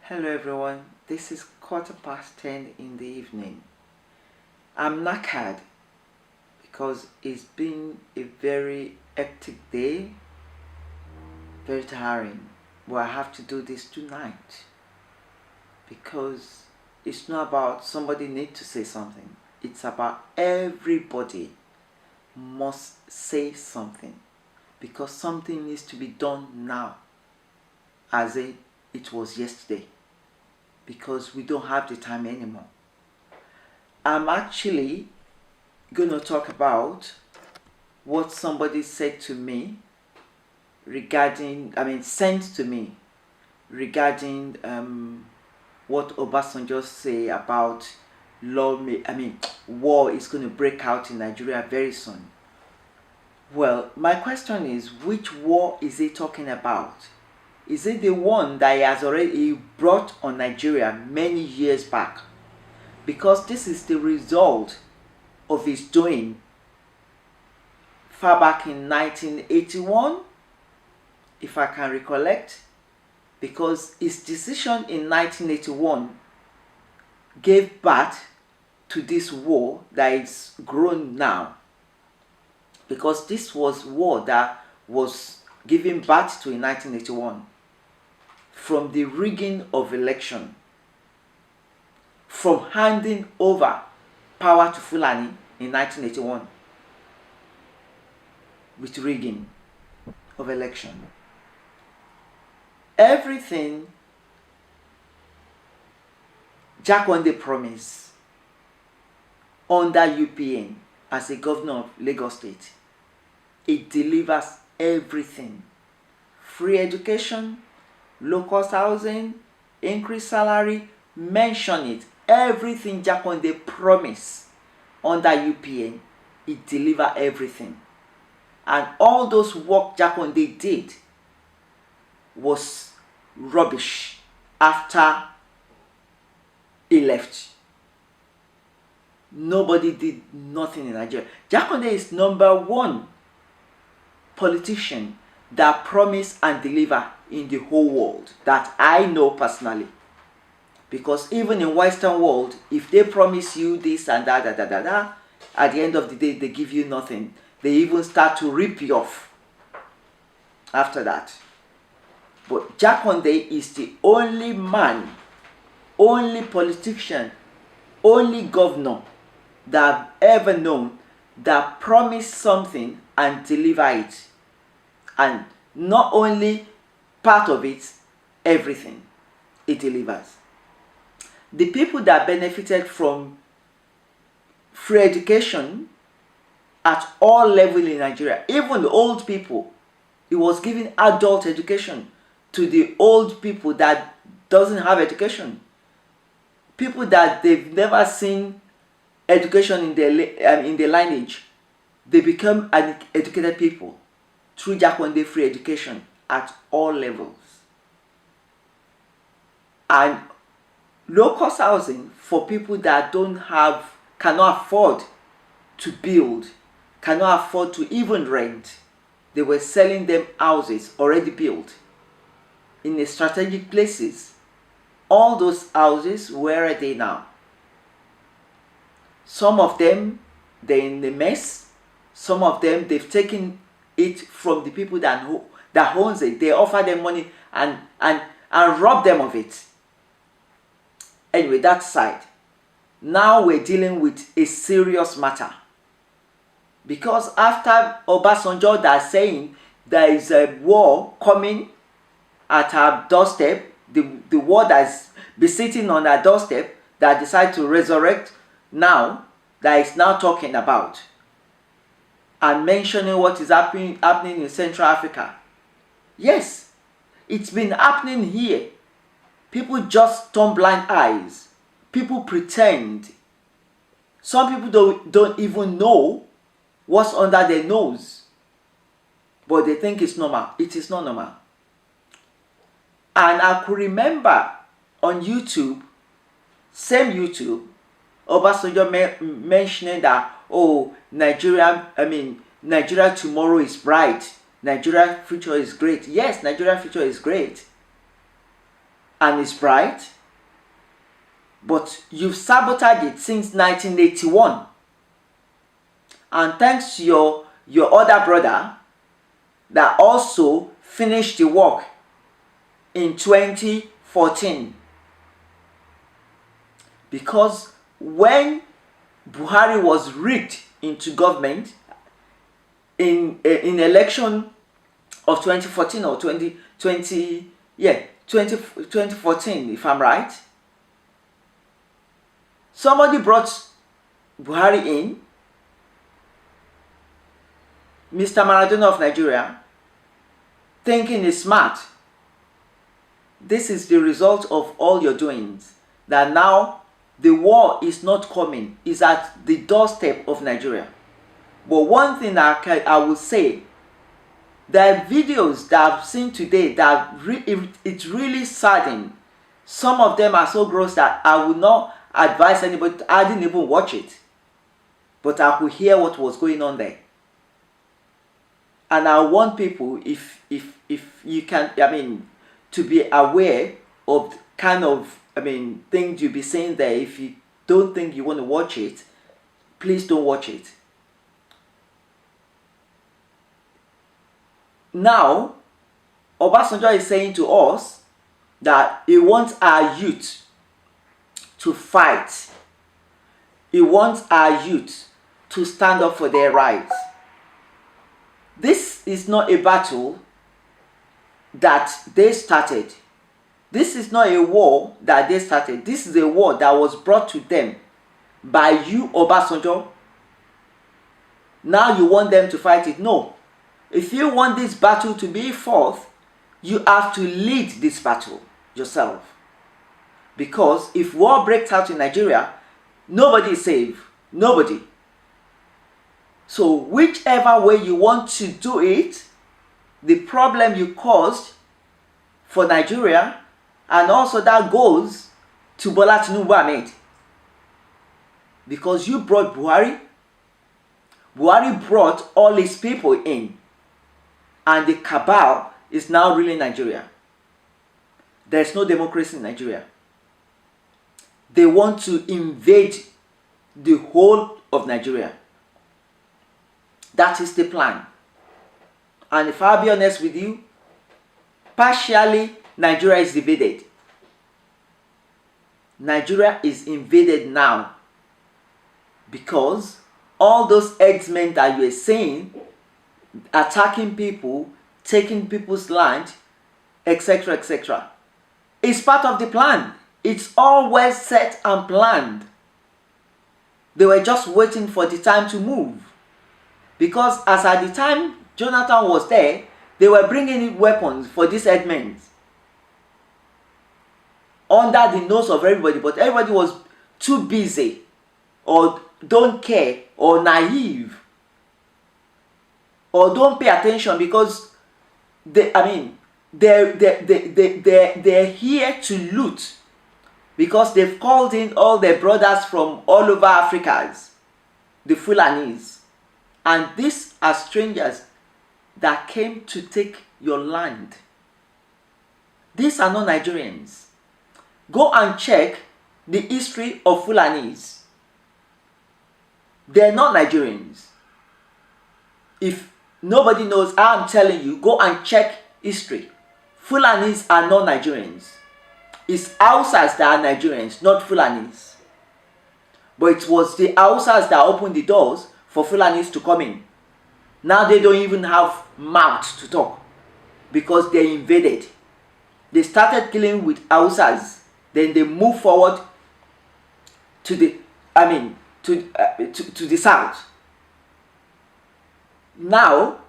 Hello everyone, this is 10:15 in the evening. I'm knackered because it's been a very hectic day, very tiring, but I have to do this tonight because it's not about somebody need to say something. It's about everybody must say something because something needs to be done now as if it was yesterday, because we don't have the time anymore. I'm actually going to talk about what somebody said to me sent to me regarding what Obasanjo say about war is going to break out in Nigeria very soon. Well, my question is, which war is he talking about? Is it the one that he has already brought on Nigeria many years back? Because this is the result of his doing far back in 1981, if I can recollect, because his decision in 1981 gave birth to this war that is grown now. Because this was war that was given birth to in 1981. From the rigging of election, from handing over power to Fulani in 1981 with rigging of election. Everything Jakonde promised under UPN as a governor of Lagos State, it delivers everything. Free education, low-cost housing, increased salary, mention it. Everything Jakonde promised under UPN, it delivered everything. And all those work Jakonde did was rubbish after he left. Nobody did nothing in Nigeria. Jakonde is #1 politician that promise and deliver in the whole world that I know personally. Because even in Western world, if they promise you this and that, at the end of the day, they give you nothing. They even start to rip you off after that. But Jakonde is the only man, only politician, only governor that I've ever known that promised something and deliver it. And not only part of it, everything it delivers. The people that benefited from free education at all levels in Nigeria, even the old people, it was giving adult education to the old people that doesn't have education. People that they've never seen education in their lineage, they become educated people through Jakonde free education at all levels. And low-cost housing for people that cannot afford to build, cannot afford to even rent. They were selling them houses already built in the strategic places. All those houses, where are they now? Some of them, they're in a mess. Some of them, they've taken it from the people that owns it. They offer them money and rob them of it. Anyway, that side. Now we're dealing with a serious matter. Because after Obasanjo that's saying there is a war coming at our doorstep, the war that's been sitting on our doorstep, that decide to resurrect now, that is now talking about and mentioning what is happening in Central Africa. Yes, it's been happening here. People just turn blind eyes. People pretend. Some people don't even know what's under their nose, but they think it's normal. It is not normal. And I could remember on YouTube, same YouTube, Obasanjo mentioning that, oh, Nigeria tomorrow is bright. Nigeria future is great. Yes, Nigeria future is great. and it's bright, but you've sabotaged it since 1981. And thanks to your other brother that also finished the work in 2014. Because when Buhari was rigged into government in election of 2014 or 2020, 2014, if I'm right, somebody brought Buhari in, Mr. Maradona of Nigeria, thinking he's smart. This is the result of all your doings. That now the war is not coming, it's at the doorstep of Nigeria. But one thing I will say, there are videos that I've seen today that it's really saddening. Some of them are so gross that I would not advise anybody. I didn't even watch it, but I could hear what was going on there. And I want people, if you can, to be aware of kind of, things you'll be saying there. If you don't think you want to watch it, please don't watch it. Now, Obasanjo is saying to us that he wants our youth to fight. He wants our youth to stand up for their rights. This is not a battle that they started. This is not a war that they started. This is a war that was brought to them by you, Obasanjo. Now you want them to fight it. No. If you want this battle to be fought, you have to lead this battle yourself. Because if war breaks out in Nigeria, nobody is safe. Nobody. So whichever way you want to do it, the problem you caused for Nigeria, and also that goes to Bola Tinubu Ahmed. Because you brought Buhari. Buhari brought all his people in. And the cabal is now ruling Nigeria. There's no democracy in Nigeria. They want to invade the whole of Nigeria. That is the plan. And if I'll be honest with you, partially Nigeria is invaded. Nigeria is invaded now. Because all those herdsmen that you are saying, attacking people, taking people's land, etc., etc., is part of the plan. It's all well set and planned. They were just waiting for the time to move. Because as at the time Jonathan was there, they were bringing in weapons for these headmen under the nose of everybody, but everybody was too busy or don't care or naive or don't pay attention because they're here to loot because they've called in all their brothers from all over Africa, the Fulanis. And these are strangers that came to take your land. These are not Nigerians. Go and check the history of Fulanis. They're not Nigerians. If nobody knows, I'm telling you, go and check history. Fulanis are not Nigerians. It's Hausas that are Nigerians, not Fulanis. But it was the Hausas that opened the doors for Fulanis to come in. Now they don't even have mouth to talk because they invaded. They started killing with Hausas, then they moved forward to the to the south. Now,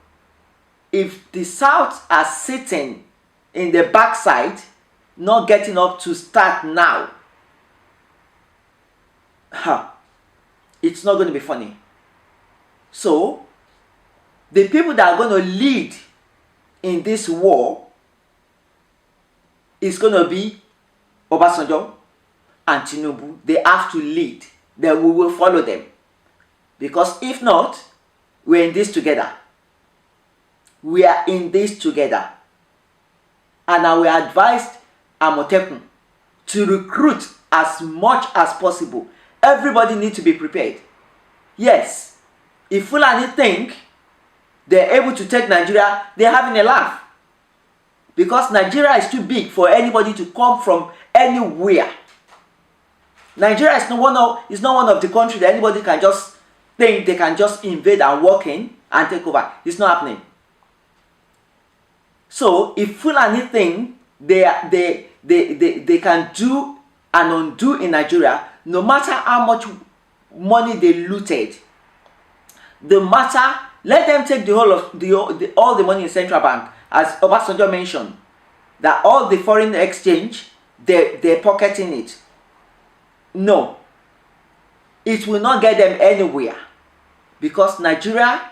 if the south are sitting in the backside, not getting up to start now, it's not going to be funny. So, the people that are going to lead in this war is going to be Obasanjo and Tinubu. They have to lead. Then we will follow them. Because if not, we're in this together. We are in this together. And I will advise Amotekun to recruit as much as possible. Everybody needs to be prepared. Yes, if Fulani think they're able to take Nigeria, they're having a laugh. Because Nigeria is too big for anybody to come from anywhere. Nigeria is not one of the countries that anybody can just think they can just invade and walk in and take over. It's not happening. So if Fulani think they can do and undo in Nigeria, no matter how much money they looted, let them take the whole of all the money in central bank, as Obasanjo mentioned, that all the foreign exchange they're pocketing it. No, it will not get them anywhere, because Nigeria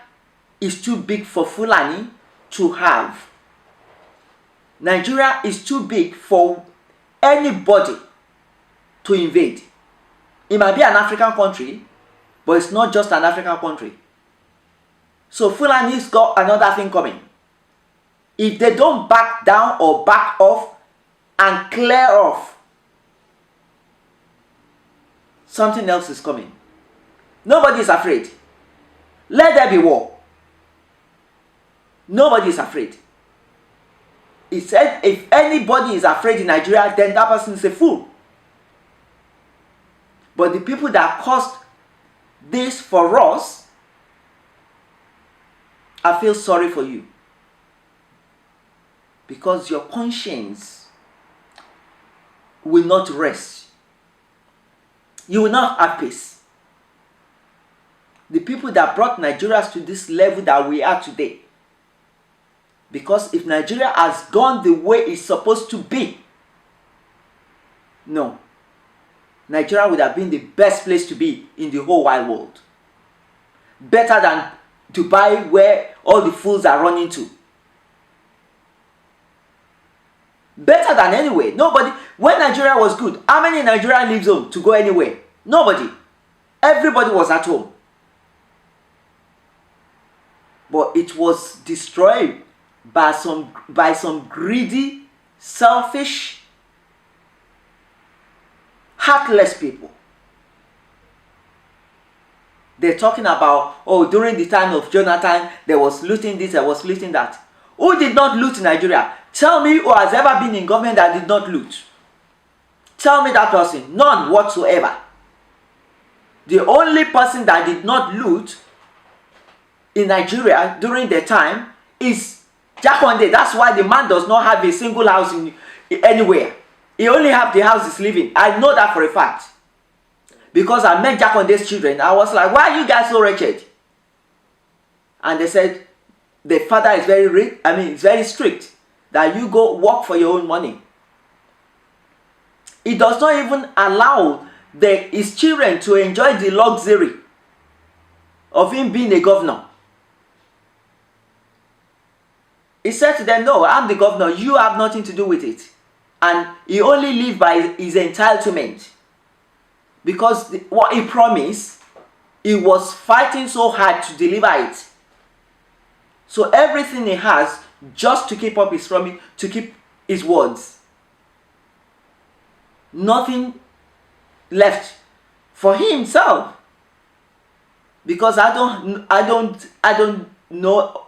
is too big for Fulani to have. Nigeria is too big for anybody to invade. It might be an African country, but it's not just an African country. So Fulani's got another thing coming. If they don't back down or back off and clear off, something else is coming. Nobody is afraid. Let there be war. Nobody is afraid. He said if anybody is afraid in Nigeria, then that person is a fool. But the people that caused this for us, I feel sorry for you. Because your conscience will not rest. You will not have peace. The people that brought Nigeria to this level that we are today. Because if Nigeria has gone the way it's supposed to be, no, Nigeria would have been the best place to be in the whole wide world. Better than Dubai, where all the fools are running to. Better than anywhere. Nobody. When Nigeria was good, how many Nigerians leaves home to go anywhere? Nobody. Everybody was at home. But it was destroyed by some greedy, selfish, heartless people. They're talking about, oh, during the time of Jonathan, there was looting this, there was looting that. Who did not loot in Nigeria? Tell me who has ever been in government that did not loot. Tell me that person. None whatsoever. The only person that did not loot in Nigeria during the time is Jakonde. That's why the man does not have a single house anywhere. He only has the house he's living. I know that for a fact. Because I met Jakonde's children. I was like, why are you guys so wretched? And they said, the father is very rich. I mean, it's very strict. That you go work for your own money. He does not even allow his children to enjoy the luxury of him being a governor. He said to them, no, I'm the governor. You have nothing to do with it. And he only lives by his entitlement. Because what he promised, he was fighting so hard to deliver it. So everything he has, just to keep up his promise, to keep his words. Nothing left for himself. Because I don't know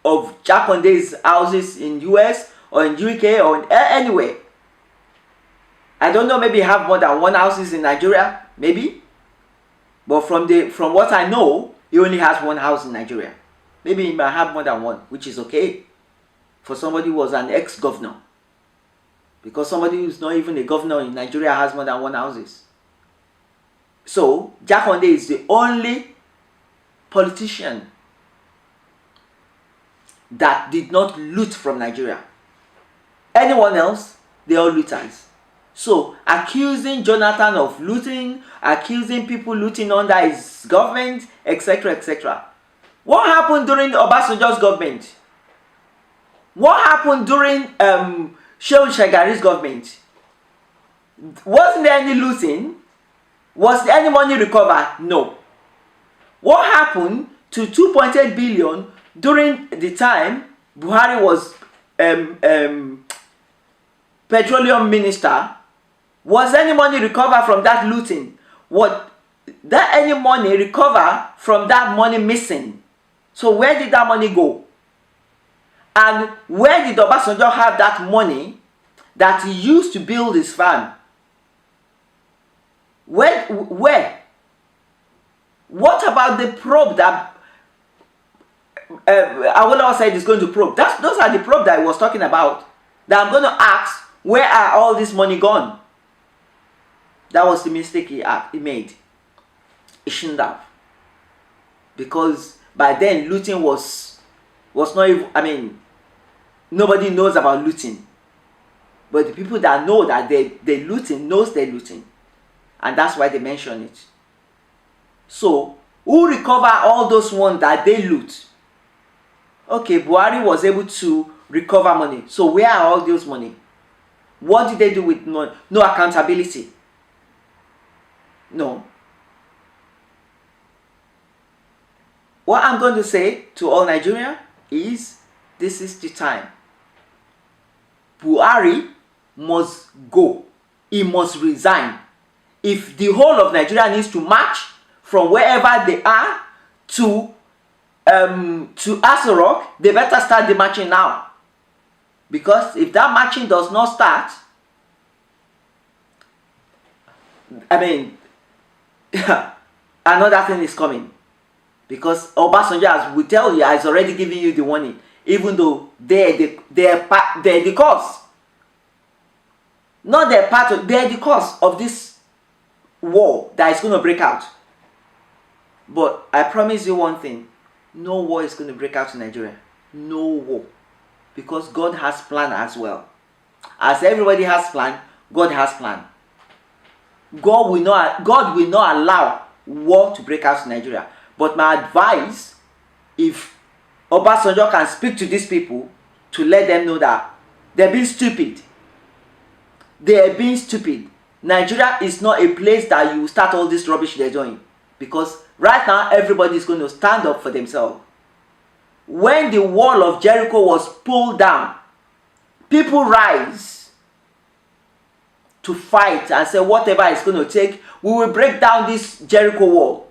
of Jakonde's houses in US or in UK or anywhere. I don't know, maybe he have more than one houses in Nigeria, maybe. But from what I know, he only has one house in Nigeria. Maybe he might have more than one, which is okay for somebody who was an ex-governor. Because somebody who's not even a governor in Nigeria has more than one houses. So, Jakonde is the only politician that did not loot from Nigeria. Anyone else, they are looters. So, accusing Jonathan of looting, accusing people looting under his government, etc., etc. What happened during Obasanjo's government? What happened during Shehu Shagari's government? Wasn't there any looting? Was there any money recovered? No. What happened to 2.8 billion during the time Buhari was petroleum minister? Was any money recovered from that looting? What that any money recover from that money missing? So where did that money go? And where did Obasanjo have that money that he used to build his farm? Where? What about the probe that Awolowo said is going to probe? Those are the probe that I was talking about. That I'm going to ask, where are all this money gone? That was the mistake he made. He shouldn't have. Because by then looting was not even, I mean, nobody knows about looting. But the people that know that they're looting knows they're looting. And that's why they mention it. So, who recover all those ones that they loot? Okay, Buhari was able to recover money. So where are all those money? What did they do with money? No accountability. No. What I'm going to say to all Nigeria is, this is the time. Buhari must go. He must resign. If the whole of Nigeria needs to march from wherever they are to Aso Rock, they better start the marching now. Because if that marching does not start, I mean, another thing is coming. Because Obasanjo, as we tell you, has already given you the warning. Even though they're the cause. Not they're part of, they're the cause of this war that is going to break out. But I promise you one thing. No war is going to break out in Nigeria. No war. Because God has plan as well. As everybody has plan, God has plan. God will not allow war to break out in Nigeria. But my advice, if Obasanjo can speak to these people to let them know that they're being stupid. They're being stupid. Nigeria is not a place that you start all this rubbish they're doing. Because right now, everybody is going to stand up for themselves. When the wall of Jericho was pulled down, people rise to fight and say whatever it's going to take, we will break down this Jericho wall.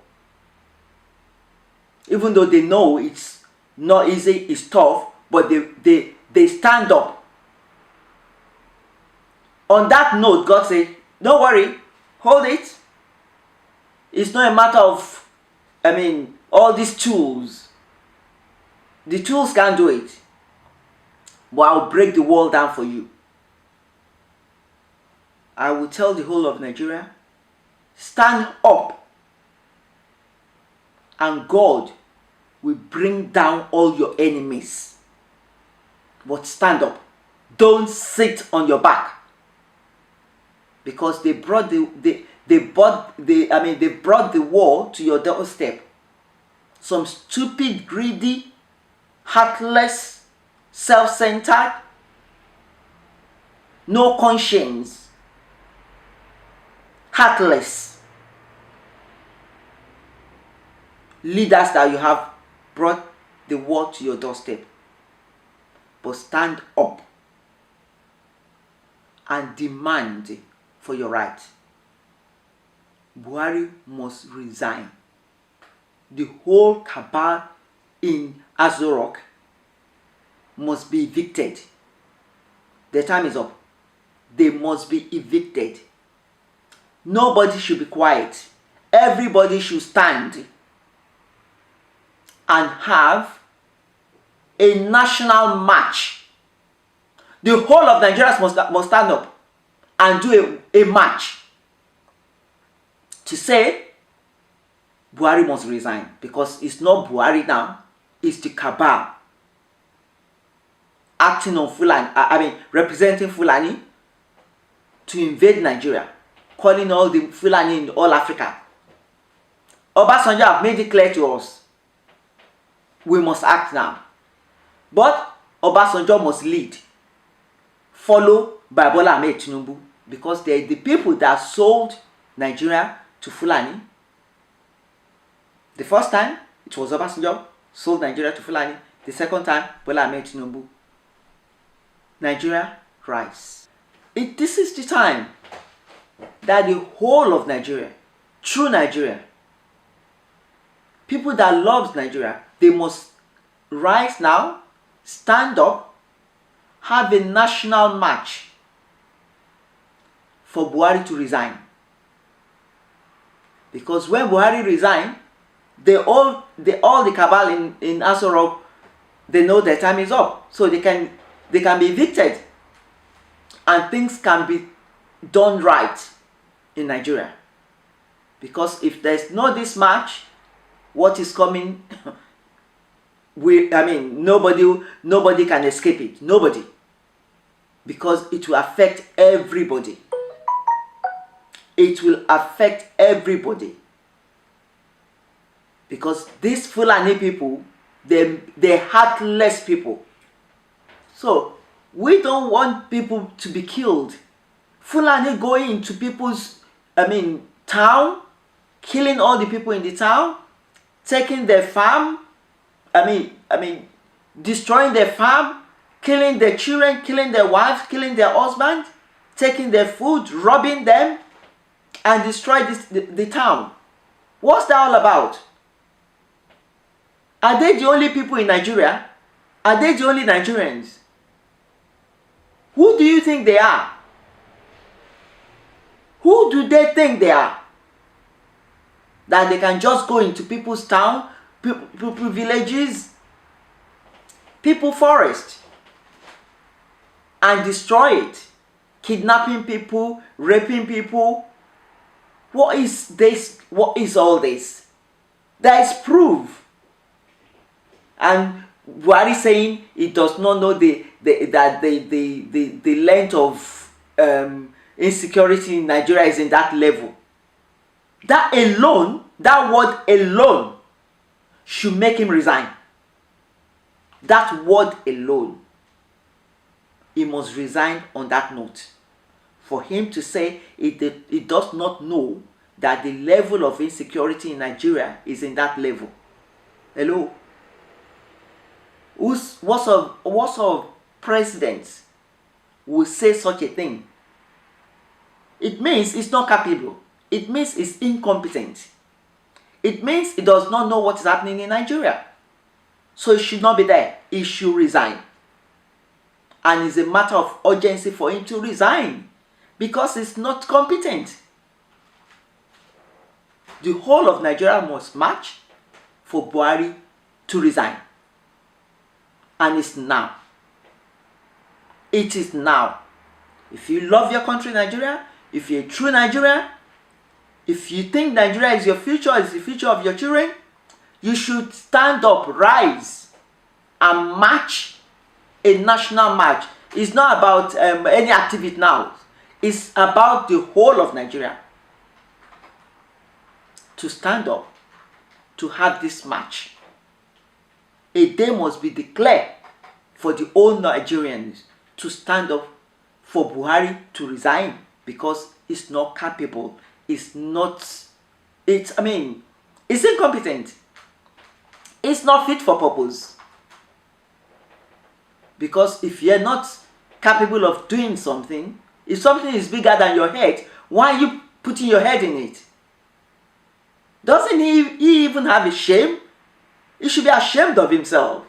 Even though they know it's not easy, it's tough, but they stand up. On that note, God said, don't worry, hold it. It's not a matter of, I mean, all these tools. The tools can't do it. But I'll break the wall down for you. I will tell the whole of Nigeria, stand up. And God will bring down all your enemies. But stand up. Don't sit on your back. Because they brought the war to your doorstep. Some stupid, greedy, heartless, self-centered, no conscience, heartless leaders that you have brought the war to your doorstep. But stand up and demand for your right. Buhari must resign. The whole cabal in Aso Rock must be evicted. The time is up. They must be evicted. Nobody should be quiet. Everybody should stand and have a national march. The whole of Nigeria must stand up and do a march to say Buhari must resign, because it's not Buhari now, it's the cabal acting on Fulani, representing Fulani to invade Nigeria, calling all the Fulani in all Africa. Obasanjo have made it clear to us, we must act now. But Obasanjo must lead, followed by Bola Ahmed Tinubu, because they're the people that sold Nigeria to Fulani. The first time, it was Obasanjo sold Nigeria to Fulani. The second time, Bola Ahmed Tinubu. Nigeria, rise. This is the time. that the whole of Nigeria, true Nigeria, people that love Nigeria, they must rise now, stand up, have a national march for Buhari to resign. Because when Buhari resign, all the cabal in Aso Rock, they know their time is up. So they can be evicted and things can be done right in Nigeria. Because if there's no this march, what is coming, nobody can escape it. Nobody. Because it will affect everybody. It will affect everybody. Because these Fulani people, they're heartless people. So, we don't want people to be killed. Fulani going into people's, town, killing all the people in the town, taking their farm, destroying their farm, killing their children, killing their wives, killing their husband, taking their food, robbing them, and destroy the town. What's that all about? Are they the only people in Nigeria? Are they the only Nigerians? Who do you think they are? Who do they think they are? That they can just go into people's town, people villages, people forest, and destroy it. Kidnapping people, raping people. What is this? What is all this? There is proof. And Buhari saying he does not know the length of insecurity in Nigeria is in that level. That alone, that word alone, should make him resign. That word alone, he must resign on that note. For him to say he does not know that the level of insecurity in Nigeria is in that level. Hello? What sort of president will say such a thing? It means it's not capable. It means it's incompetent. It means he does not know what is happening in Nigeria. So he should not be there. He should resign. And it's a matter of urgency for him to resign. Because he's not competent. The whole of Nigeria must march for Buhari to resign. And it's now. It is now. If you love your country, Nigeria, if you're a true Nigerian, if you think Nigeria is your future, is the future of your children, you should stand up, rise, and march a national march. It's not about any activity now. It's about the whole of Nigeria to stand up, to have this march. A day must be declared for the whole Nigerians to stand up for Buhari to resign because he's not capable. It's incompetent. It's not fit for purpose. Because if you're not capable of doing something, if something is bigger than your head, why are you putting your head in it? Doesn't he even have a shame? He should be ashamed of himself.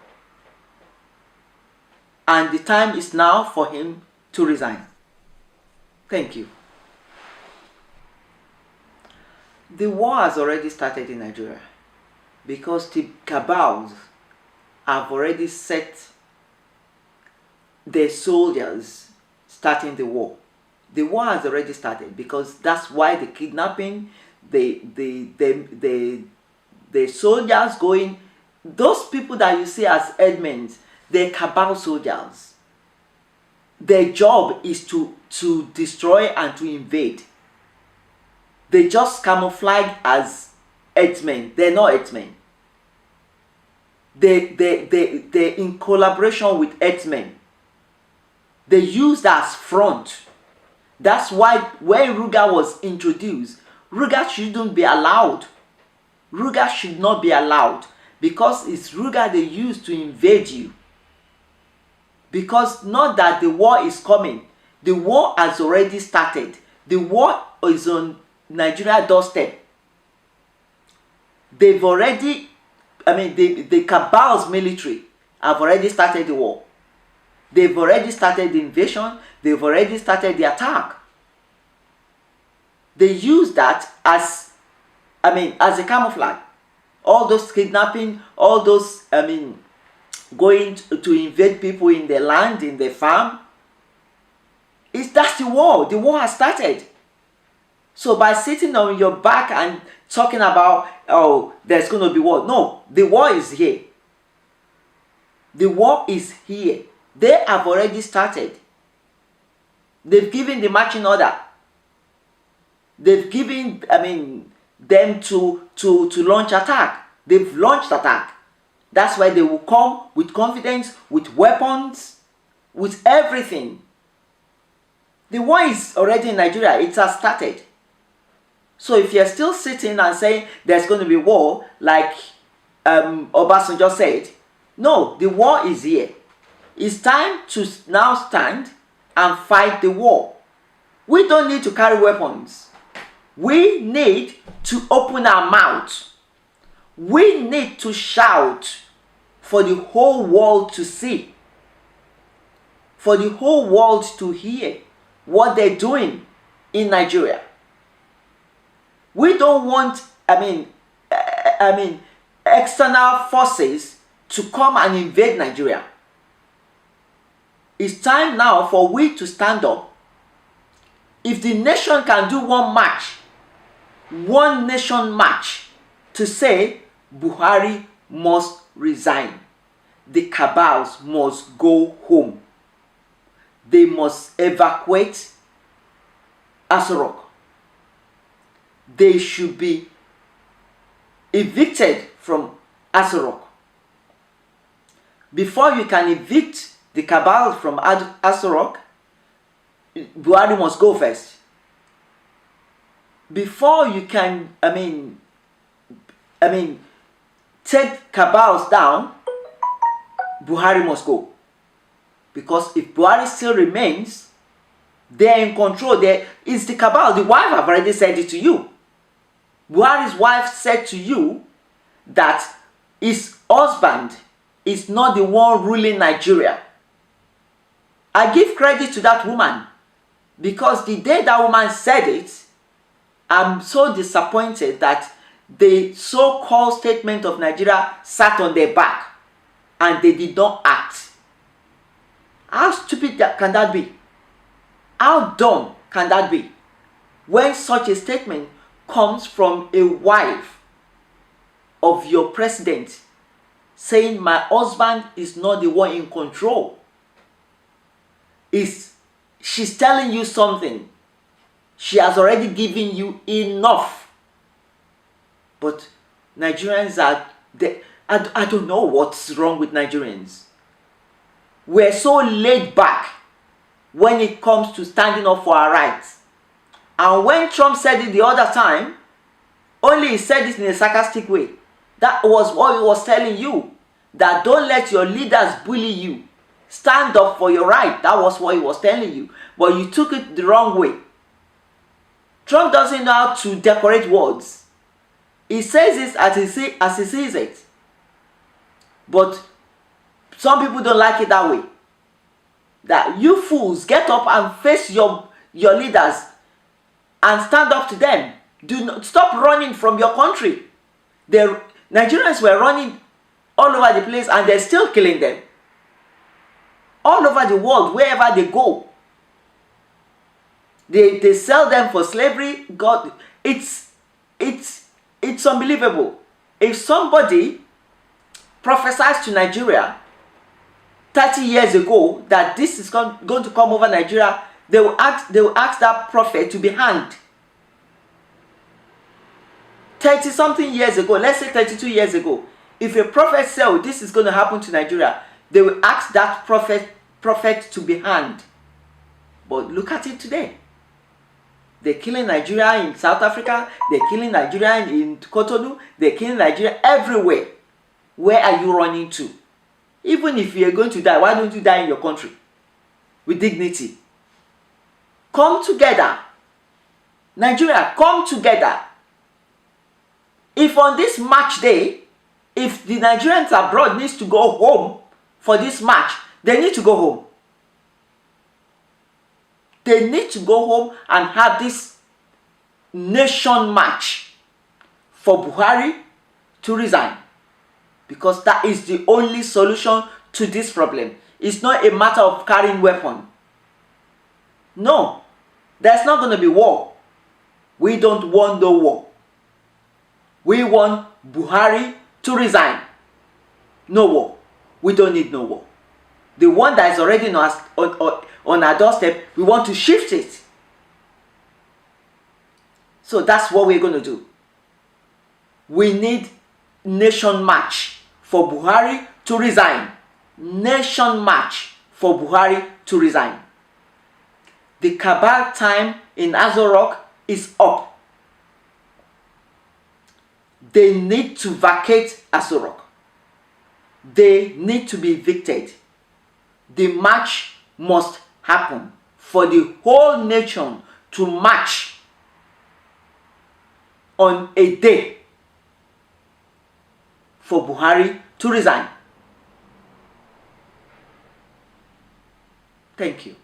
And the time is now for him to resign. Thank you. The war has already started in Nigeria because the cabals have already set their soldiers starting the war. The war has already started because that's why the kidnapping, the soldiers going, those people that you see as headmen, they're cabal soldiers. Their job is to destroy and to invade. They just camouflage as headsmen. They're not headsmen. They're in collaboration with headsmen. They use that as front. That's why when Ruga was introduced, Ruga shouldn't be allowed. Ruga should not be allowed because it's Ruga they use to invade you. Because not that the war is coming. The war has already started. The war is on Nigeria doorstep. They've already, the cabal's military have already started the war. They've already started the invasion. They've already started the attack. They use that as a camouflage. All those kidnapping, all those, going to invade people in their land, in their farm. That's the war. The war has started. So by sitting on your back and talking about, oh, there's going to be war. No, the war is here. The war is here. They have already started. They've given the marching order. They've given, them to launch attack. They've launched attack. That's why they will come with confidence, with weapons, with everything. The war is already in Nigeria. It has started. So if you're still sitting and saying there's going to be war, like Obasanjo said, no, the war is here. It's time to now stand and fight the war. We don't need to carry weapons. We need to open our mouth. We need to shout for the whole world to see, for the whole world to hear what they're doing in Nigeria. We don't want, external forces to come and invade Nigeria. It's time now for we to stand up. If the nation can do one march, one nation march, to say Buhari must resign, the cabals must go home, they must evacuate Aso Rock, they should be evicted from Aso Rock. Before you can evict the cabal from Aso Rock, Buhari must go first. Before you can, take cabals down, Buhari must go. Because if Buhari still remains, they're in control. It's the cabal. The wife have already said it to you. Buhari's wife said to you that his husband is not the one ruling Nigeria. I give credit to that woman, because the day that woman said it, I'm so disappointed that the so-called statement of Nigeria sat on their back and they did not act. How stupid can that be? How dumb can that be? When such a statement comes from a wife of your president saying my husband is not the one in control. She's telling you something. She has already given you enough. But Nigerians I don't know what's wrong with Nigerians. We're so laid back when it comes to standing up for our rights. And when Trump said it the other time, only he said it in a sarcastic way. That was what he was telling you. That don't let your leaders bully you. Stand up for your right. That was what he was telling you. But you took it the wrong way. Trump doesn't know how to decorate words. He says it as he sees it. But some people don't like it that way. That you fools get up and face your leaders and stand up to them. Do not stop running from your country. The Nigerians were running all over the place and they're still killing them. All over the world, wherever they go. They sell them for slavery. God, it's unbelievable. If somebody prophesies to Nigeria 30 years ago that this is going to come over Nigeria, they will ask that prophet to be hanged. 30-something years ago, let's say 32 years ago, if a prophet said, oh, this is going to happen to Nigeria, they will ask that prophet to be hanged. But look at it today. They're killing Nigeria in South Africa. They're killing Nigeria in Cotonou. They're killing Nigeria everywhere. Where are you running to? Even if you're going to die, why don't you die in your country? With dignity. Come together. Nigeria, come together. If on this match day, if the Nigerians abroad needs to go home for this match, they need to go home. They need to go home and have this nation match for Buhari to resign. Because that is the only solution to this problem. It's not a matter of carrying weapon. No, there's not going to be war. We don't want no war. We want Buhari to resign. No war. We don't need no war. The one that is already on our doorstep, we want to shift it. So that's what we're going to do. We need nation march for Buhari to resign. Nation march for Buhari to resign. The cabal time in Aso Rock is up. They need to vacate Aso Rock. They need to be evicted. The march must happen for the whole nation to march on a day for Buhari to resign. Thank you.